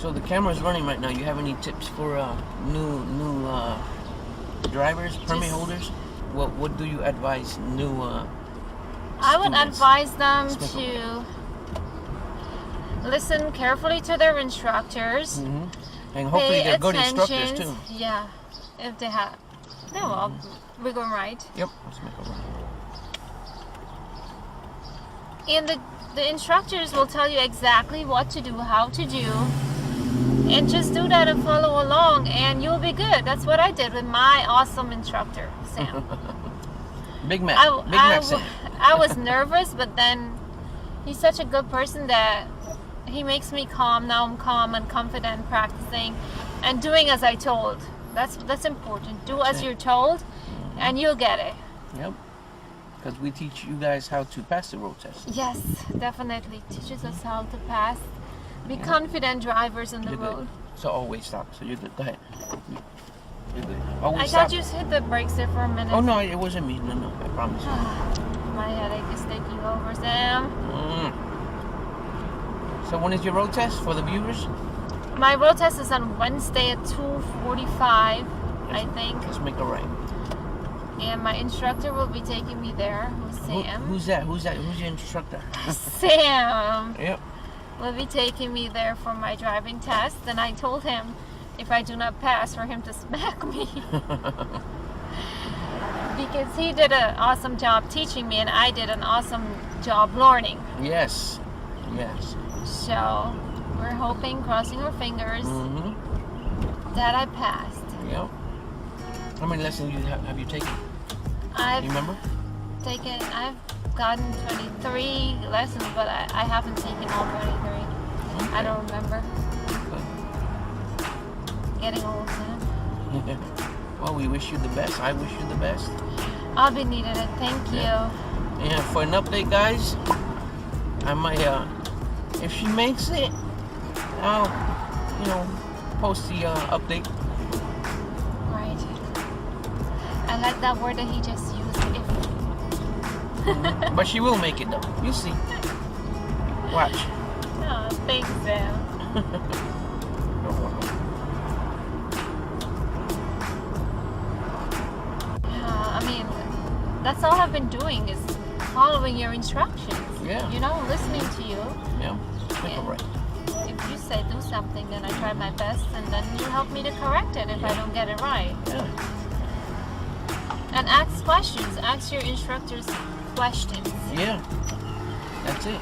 So the camera's running right now. You have any tips for new drivers, permit holders? What do you advise new I would students? advise them to listen carefully to their instructors. And hopefully they're good attention. instructors too. Yeah, if they have. They will. We're going right. Yep. Let's make a run. And the instructors will tell you exactly what to do, how to do. And just do that and follow along and you'll be good. That's what I did with my awesome instructor, Sam. Big Mac. Big Mac Sam. I was nervous, but then he's such a good person that he makes me calm. Now I'm calm and confident practicing and doing as I told. That's important. Do as you're told and you'll get it. Yep. Because we teach you guys how to pass the road test. Yes, definitely. Teaches us how to pass. Be confident drivers on the road. So always stop. So you're good. Go ahead. You're good. Always I stop. thought you hit the brakes there for a minute. Oh no, it wasn't me. No, I promise you. My headache is taking over, Sam. So when is your road test for the viewers? My road test is on Wednesday at 2:45, I think. Let's make a right. And my instructor will be taking me there, who's Sam. Who's that? Who's your instructor? Sam Yep. will be taking me there for my driving test. And I told him if I do not pass, for him to smack me. Because he did an awesome job teaching me and I did an awesome job learning. Yes. Yes. So we're hoping, crossing our fingers, that I passed. Yep. How many lessons have you taken? I've You remember? I've gotten 23 lessons, but I haven't taken all 23. Okay. I don't remember. Okay. Getting old, man. Well, we wish you the best. I wish you the best. I'll be needing it. Thank you. And for an update, guys, I might, if she makes it, I'll, post the update. Right. I like that word that he just used. If. But she will make it, though. You see. Watch. Oh, thanks, Sam. I mean, that's all I've been doing is following your instructions. Yeah. Listening to you. Yeah. Make it right. If you say do something, then I try my best, and then you help me to correct it if I don't get it right. Yeah. And ask questions. Ask your instructors questions. Yeah. That's it.